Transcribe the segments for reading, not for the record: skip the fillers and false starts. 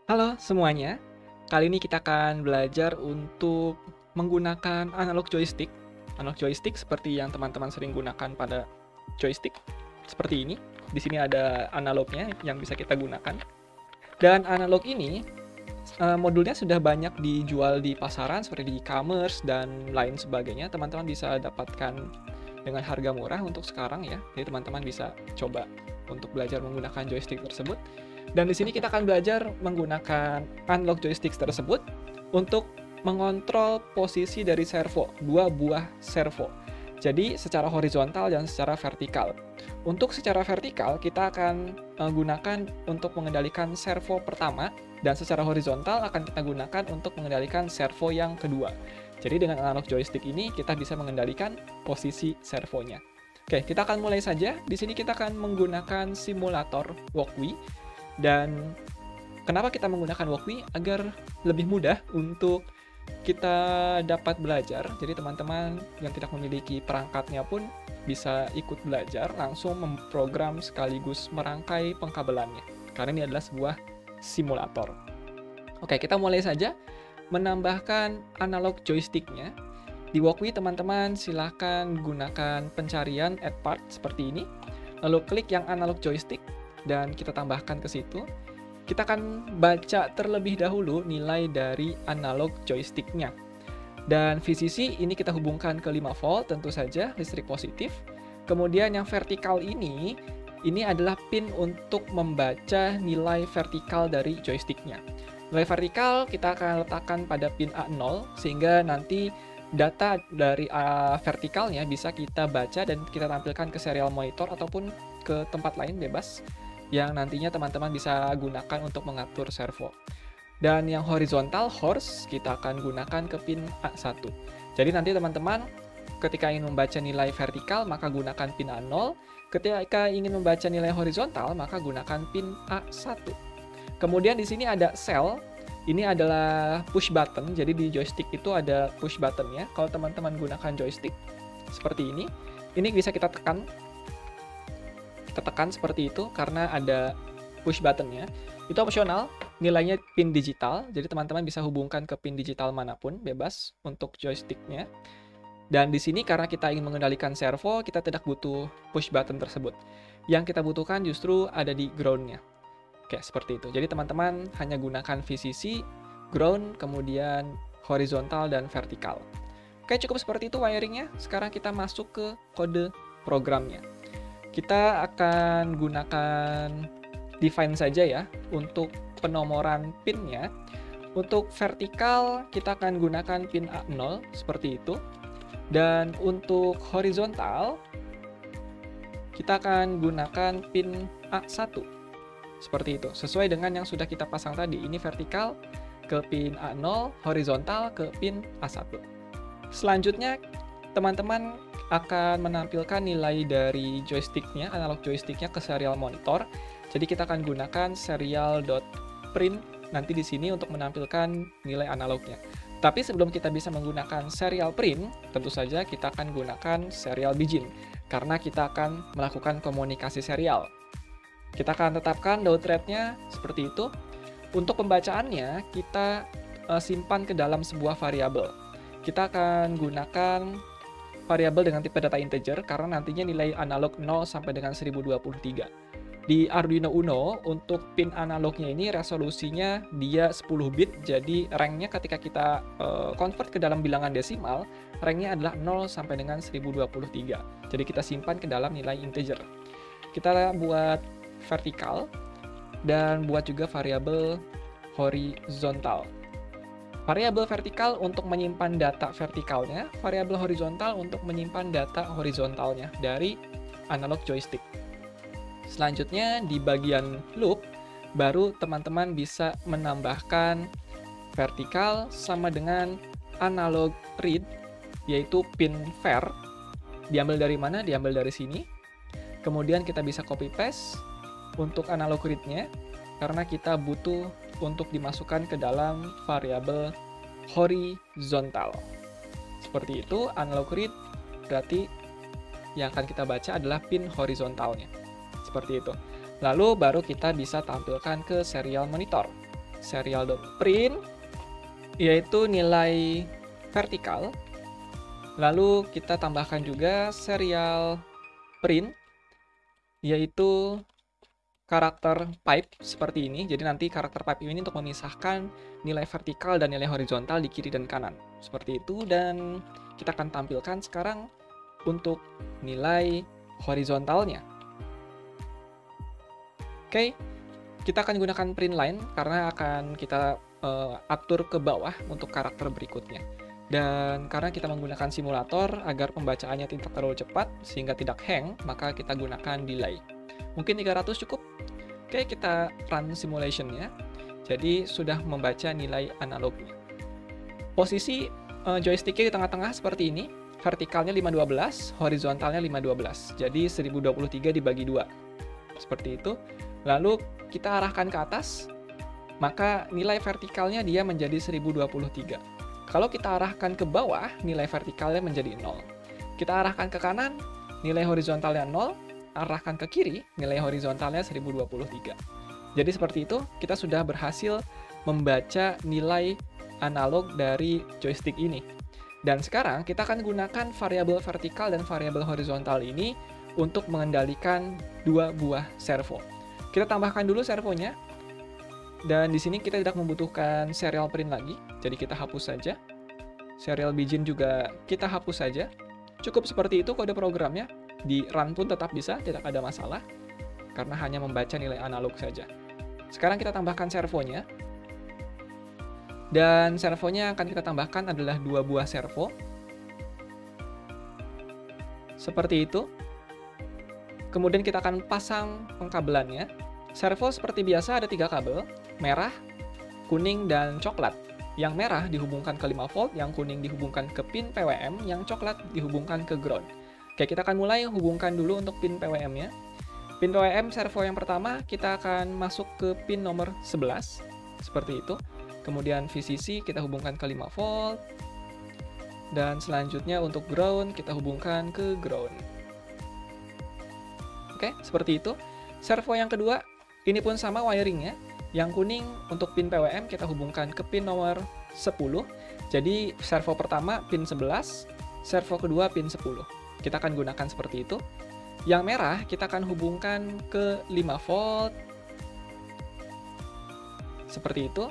Halo semuanya, kali ini kita akan belajar untuk menggunakan analog joystick. Analog joystick seperti yang teman-teman sering gunakan pada joystick, seperti ini. Di sini ada analognya yang bisa kita gunakan. Dan analog ini, modulnya sudah banyak dijual di pasaran seperti di e-commerce dan lain sebagainya. Teman-teman bisa dapatkan dengan harga murah untuk sekarang ya. Jadi teman-teman bisa coba untuk belajar menggunakan joystick tersebut. Dan di sini kita akan belajar menggunakan analog joystick tersebut untuk mengontrol posisi dari servo, dua buah servo. Jadi secara horizontal dan secara vertikal. Untuk secara vertikal kita akan gunakan untuk mengendalikan servo pertama, dan secara horizontal akan kita gunakan untuk mengendalikan servo yang kedua. Jadi dengan analog joystick ini kita bisa mengendalikan posisi servonya. Oke, kita akan mulai saja. Di sini kita akan menggunakan simulator Walkway. Dan kenapa kita menggunakan Walkway? Agar lebih mudah untuk kita dapat belajar. Jadi teman-teman yang tidak memiliki perangkatnya pun bisa ikut belajar, langsung memprogram sekaligus merangkai pengkabelannya. Karena ini adalah sebuah simulator. Oke, kita mulai saja menambahkan analog joysticknya. Di Walkway teman-teman silahkan gunakan pencarian add part seperti ini. Lalu klik yang analog joystick dan kita tambahkan ke situ. Kita akan baca terlebih dahulu nilai dari analog joysticknya. Dan VCC ini kita hubungkan ke 5 volt, tentu saja listrik positif. Kemudian yang vertikal ini adalah pin untuk membaca nilai vertikal dari joysticknya. Nilai vertikal kita akan letakkan pada pin A0, sehingga nanti data dari vertikalnya bisa kita baca dan kita tampilkan ke serial monitor ataupun ke tempat lain bebas yang nantinya teman-teman bisa gunakan untuk mengatur servo. Dan yang horizontal, horse, kita akan gunakan ke pin A1. Jadi nanti teman-teman ketika ingin membaca nilai vertikal, maka gunakan pin A0. Ketika ingin membaca nilai horizontal, maka gunakan pin A1. Kemudian di sini ada cell. Ini adalah push button. Jadi di joystick itu ada push buttonnya. Kalau teman-teman gunakan joystick seperti ini bisa kita tekan. Kita tekan seperti itu karena ada push buttonnya. Itu opsional, nilainya pin digital, jadi teman-teman bisa hubungkan ke pin digital manapun, bebas untuk joysticknya. Dan di sini karena kita ingin mengendalikan servo, kita tidak butuh push button tersebut. Yang kita butuhkan justru ada di ground-nya. Oke, seperti itu. Jadi teman-teman hanya gunakan VCC, ground, kemudian horizontal dan vertikal. Oke, cukup seperti itu wiringnya. Sekarang kita masuk ke kode programnya. Kita akan gunakan define saja ya untuk penomoran pinnya. Untuk vertikal kita akan gunakan pin A0 seperti itu. Dan untuk horizontal kita akan gunakan pin A1 seperti itu. Sesuai dengan yang sudah kita pasang tadi. Ini vertikal ke pin A0, horizontal ke pin A1. Selanjutnya teman-teman akan menampilkan nilai dari joysticknya, analog joysticknya ke serial monitor. Jadi kita akan gunakan serial.print nanti di sini untuk menampilkan nilai analognya. Tapi sebelum kita bisa menggunakan serial print, tentu saja kita akan gunakan serial begin karena kita akan melakukan komunikasi serial. Kita akan tetapkan dot rate-nya seperti itu. Untuk pembacaannya kita simpan ke dalam sebuah variabel. Kita akan gunakan variabel dengan tipe data integer karena nantinya nilai analog 0 sampai dengan 1023. Di Arduino Uno untuk pin analognya ini resolusinya dia 10 bit, jadi ranknya ketika kita convert ke dalam bilangan desimal, ranknya adalah 0 sampai dengan 1023. Jadi kita simpan ke dalam nilai integer. Kita buat vertikal dan buat juga variabel horizontal. Variabel vertikal untuk menyimpan data vertikalnya, variabel horizontal untuk menyimpan data horizontalnya dari analog joystick. Selanjutnya di bagian loop, baru teman-teman bisa menambahkan vertikal sama dengan analog read, yaitu pin var. Diambil dari mana? Diambil dari sini. Kemudian kita bisa copy paste untuk analog read-nya, karena kita butuh untuk dimasukkan ke dalam variabel horizontal. Seperti itu, analog read berarti yang akan kita baca adalah pin horizontalnya. Seperti itu. Lalu baru kita bisa tampilkan ke serial monitor. serial.print, yaitu nilai vertikal. Lalu kita tambahkan juga serial print, yaitu karakter pipe seperti ini. Jadi nanti karakter pipe ini untuk memisahkan nilai vertikal dan nilai horizontal di kiri dan kanan. Seperti itu, dan kita akan tampilkan sekarang untuk nilai horizontalnya. Oke, kita akan gunakan print line karena akan kita atur ke bawah untuk karakter berikutnya. Dan karena kita menggunakan simulator agar pembacaannya tidak terlalu cepat sehingga tidak hang, maka kita gunakan delay. Mungkin 300 cukup. Oke, kita run simulation-nya. Jadi sudah membaca nilai analognya. Posisi joysticknya di tengah-tengah seperti ini. Vertikalnya 512, horizontalnya 512. Jadi 1023 dibagi 2. Seperti itu. Lalu kita arahkan ke atas, maka nilai vertikalnya dia menjadi 1023. Kalau kita arahkan ke bawah, nilai vertikalnya menjadi 0. Kita arahkan ke kanan, nilai horizontalnya 0. Arahkan ke kiri, nilai horizontalnya 1023. Jadi seperti itu, kita sudah berhasil membaca nilai analog dari joystick ini. Dan sekarang kita akan gunakan variabel vertikal dan variabel horizontal ini untuk mengendalikan dua buah servo. Kita tambahkan dulu servonya. Dan di sini kita tidak membutuhkan serial print lagi, jadi kita hapus saja. Serial begin juga kita hapus saja. Cukup seperti itu kode programnya. Di run pun tetap bisa, tidak ada masalah, karena hanya membaca nilai analog saja. Sekarang kita tambahkan servonya. Dan servonya akan kita tambahkan adalah 2 buah servo. Seperti itu. Kemudian kita akan pasang pengkabelannya. Servo seperti biasa ada 3 kabel, merah, kuning, dan coklat. Yang merah dihubungkan ke 5 volt, yang kuning dihubungkan ke pin PWM, yang coklat dihubungkan ke ground. Oke, kita akan mulai hubungkan dulu untuk pin PWM-nya. Pin PWM servo yang pertama, kita akan masuk ke pin nomor 11, seperti itu. Kemudian VCC kita hubungkan ke 5 volt, dan selanjutnya untuk ground kita hubungkan ke ground. Oke, seperti itu. Servo yang kedua, ini pun sama wiringnya. Yang kuning untuk pin PWM kita hubungkan ke pin nomor 10. Jadi servo pertama pin 11, servo kedua pin 10. Kita akan gunakan seperti itu. Yang merah kita akan hubungkan ke 5 volt. Seperti itu.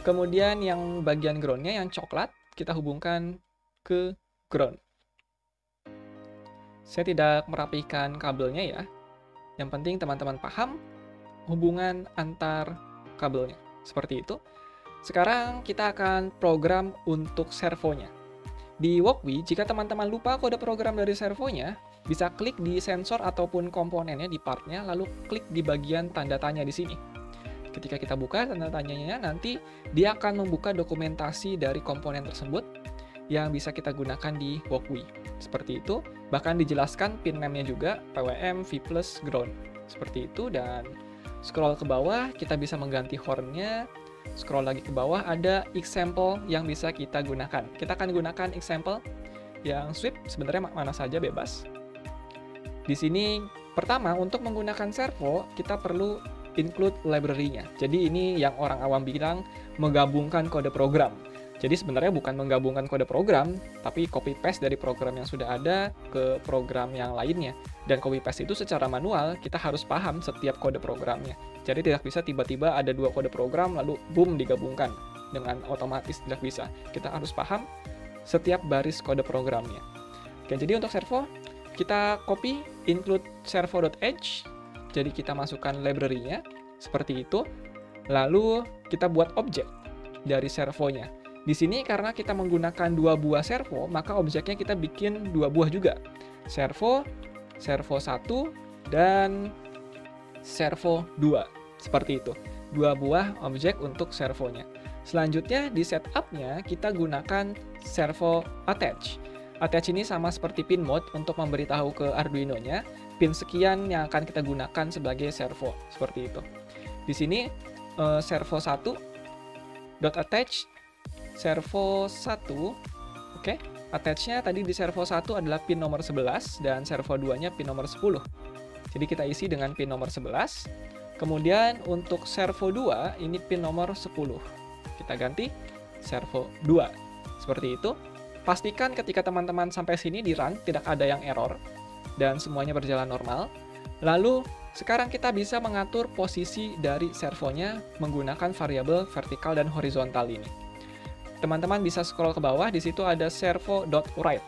Kemudian yang bagian groundnya yang coklat kita hubungkan ke ground. Saya tidak merapikan kabelnya ya. Yang penting teman-teman paham hubungan antar kabelnya. Seperti itu. Sekarang kita akan program untuk servonya. Di Walkwi, jika teman-teman lupa kode program dari servonya, bisa klik di sensor ataupun komponennya di partnya, lalu klik di bagian tanda tanya di sini. Ketika kita buka tanda tanyanya, nanti dia akan membuka dokumentasi dari komponen tersebut yang bisa kita gunakan di Walkwi. Seperti itu. Bahkan dijelaskan pin name-nya juga, PWM, V+, ground. Seperti itu, dan scroll ke bawah, kita bisa mengganti horn-nya. Scroll lagi ke bawah, ada example yang bisa kita gunakan. Kita akan gunakan example yang sweep, sebenarnya mana saja bebas. Di sini, pertama, untuk menggunakan servo, kita perlu include library-nya. Jadi ini yang orang awam bilang menggabungkan kode program. Jadi sebenarnya bukan menggabungkan kode program, tapi copy-paste dari program yang sudah ada ke program yang lainnya. Dan copy-paste itu secara manual, kita harus paham setiap kode programnya. Jadi tidak bisa tiba-tiba ada 2 kode program, lalu boom digabungkan dengan otomatis, tidak bisa. Kita harus paham setiap baris kode programnya. Oke, jadi untuk servo, kita copy include servo.h, jadi kita masukkan library-nya, seperti itu. Lalu kita buat objek dari servonya. Di sini karena kita menggunakan 2 buah servo, maka objeknya kita bikin 2 buah juga. Servo, servo 1, dan servo 2. Seperti itu. 2 buah objek untuk servonya. Selanjutnya di setup-nya kita gunakan servo attach. Attach ini sama seperti pin mode untuk memberitahu ke Arduino-nya pin sekian yang akan kita gunakan sebagai servo. Seperti itu. Di sini servo 1.attach servo 1, oke, attach-nya tadi di servo 1 adalah pin nomor 11 dan servo 2-nya pin nomor 10. Jadi kita isi dengan pin nomor 11. Kemudian untuk servo 2, ini pin nomor 10. Kita ganti servo 2. Seperti itu. Pastikan ketika teman-teman sampai sini di run, tidak ada yang error, dan semuanya berjalan normal. Lalu, sekarang kita bisa mengatur posisi dari servonya menggunakan variabel vertikal dan horizontal ini. Teman-teman bisa scroll ke bawah, di situ ada servo.write.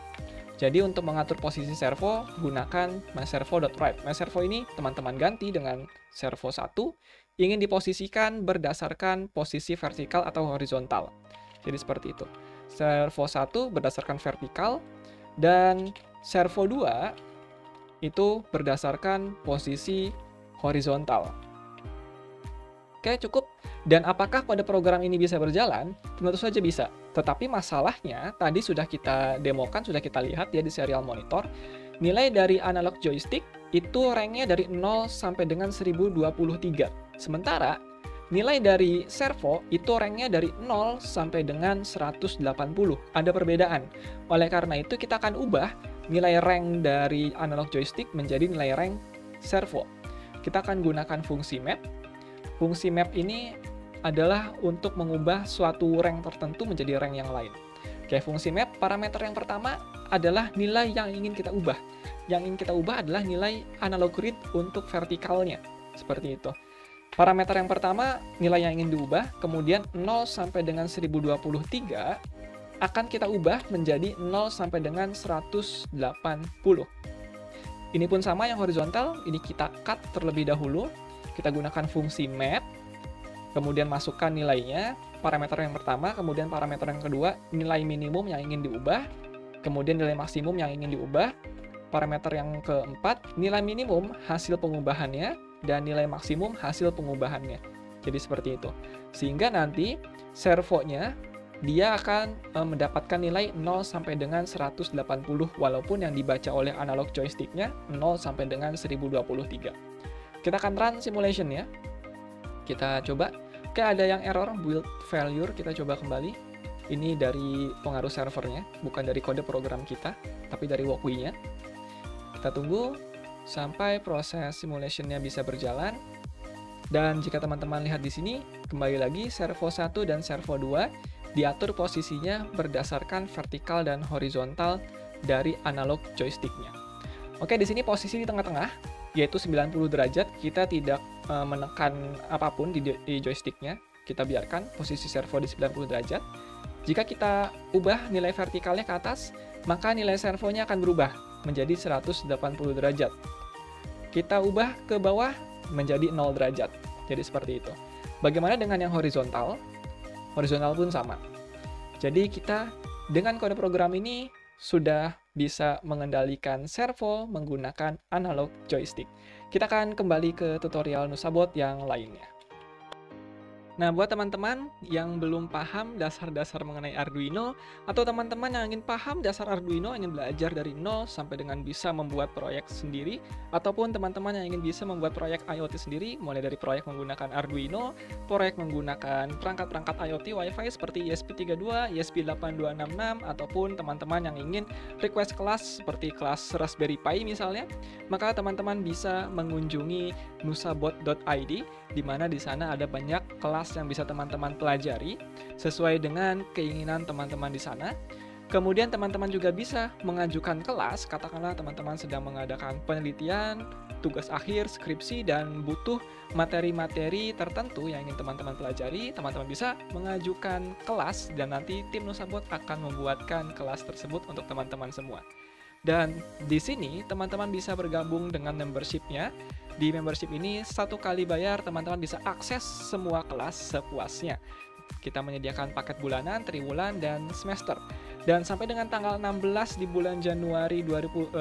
Jadi untuk mengatur posisi servo, gunakan myServo.write. myServo ini teman-teman ganti dengan servo 1, ingin diposisikan berdasarkan posisi vertikal atau horizontal. Jadi seperti itu. Servo 1 berdasarkan vertikal, dan servo 2 itu berdasarkan posisi horizontal. Oke, cukup. Dan apakah pada program ini bisa berjalan? Tentu saja bisa. Tetapi masalahnya, tadi sudah kita demokan, sudah kita lihat ya di serial monitor, nilai dari analog joystick itu ranknya dari 0 sampai dengan 1023. Sementara, nilai dari servo itu ranknya dari 0 sampai dengan 180. Ada perbedaan. Oleh karena itu, kita akan ubah nilai rank dari analog joystick menjadi nilai rank servo. Kita akan gunakan fungsi map. Fungsi map ini adalah untuk mengubah suatu rank tertentu menjadi rank yang lain. Oke, fungsi map, parameter yang pertama adalah nilai yang ingin kita ubah. Yang ingin kita ubah adalah nilai analog read untuk vertikalnya. Seperti itu. Parameter yang pertama, nilai yang ingin diubah, kemudian 0 sampai dengan 1023 akan kita ubah menjadi 0 sampai dengan 180. Ini pun sama yang horizontal, ini kita cut terlebih dahulu. Kita gunakan fungsi map, kemudian masukkan nilainya, parameter yang pertama, kemudian parameter yang kedua, nilai minimum yang ingin diubah, kemudian nilai maksimum yang ingin diubah, parameter yang keempat, nilai minimum hasil pengubahannya, dan nilai maksimum hasil pengubahannya. Jadi seperti itu. Sehingga nanti servonya, dia akan mendapatkan nilai 0 sampai dengan 180, walaupun yang dibaca oleh analog joysticknya 0 sampai dengan 1023. Kita akan run simulation ya. Kita coba. Oke, ada yang error, build failure. Kita coba kembali. Ini dari pengaruh servernya, bukan dari kode program kita, tapi dari walkWI-nya. Kita tunggu sampai proses simulationnya bisa berjalan. Dan jika teman-teman lihat di sini, kembali lagi servo 1 dan servo 2 diatur posisinya berdasarkan vertikal dan horizontal dari analog joysticknya. Oke, di sini posisi di tengah-tengah, yaitu 90 derajat, kita tidak menekan apapun di joysticknya, kita biarkan posisi servo di 90 derajat. Jika kita ubah nilai vertikalnya ke atas, maka nilai servonya akan berubah menjadi 180 derajat. Kita ubah ke bawah menjadi 0 derajat, jadi seperti itu. Bagaimana dengan yang horizontal? Horizontal pun sama. Jadi kita dengan kode program ini sudah bisa mengendalikan servo menggunakan analog joystick. Kita akan kembali ke tutorial Nusabot yang lainnya. Nah, buat teman-teman yang belum paham dasar-dasar mengenai Arduino, atau teman-teman yang ingin paham dasar Arduino, ingin belajar dari nol sampai dengan bisa membuat proyek sendiri, ataupun teman-teman yang ingin bisa membuat proyek IoT sendiri, mulai dari proyek menggunakan Arduino, proyek menggunakan perangkat-perangkat IoT Wi-Fi seperti ESP32, ESP8266, ataupun teman-teman yang ingin request kelas seperti kelas Raspberry Pi misalnya, maka teman-teman bisa mengunjungi nusabot.id, di mana di sana ada banyak kelas yang bisa teman-teman pelajari sesuai dengan keinginan teman-teman di sana. Kemudian teman-teman juga bisa mengajukan kelas, katakanlah teman-teman sedang mengadakan penelitian, tugas akhir, skripsi, dan butuh materi-materi tertentu yang ingin teman-teman pelajari, teman-teman bisa mengajukan kelas dan nanti tim Nusabot akan membuatkan kelas tersebut untuk teman-teman semua. Dan di sini teman-teman bisa bergabung dengan membership-nya. Di membership ini 1 kali bayar teman-teman bisa akses semua kelas sepuasnya. Kita menyediakan paket bulanan, triwulan, dan semester. Dan sampai dengan tanggal 16 di bulan Januari 2023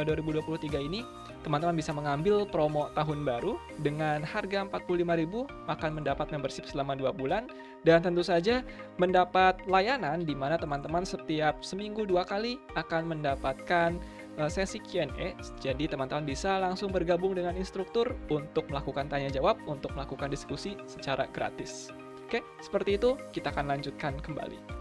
ini, teman-teman bisa mengambil promo tahun baru dengan harga 45.000 akan mendapat membership selama 2 bulan, dan tentu saja mendapat layanan di mana teman-teman setiap seminggu 2 kali akan mendapatkan sesi Q&A. Jadi teman-teman bisa langsung bergabung dengan instruktur untuk melakukan tanya jawab, untuk melakukan diskusi secara gratis. Oke, seperti itu kita akan lanjutkan kembali.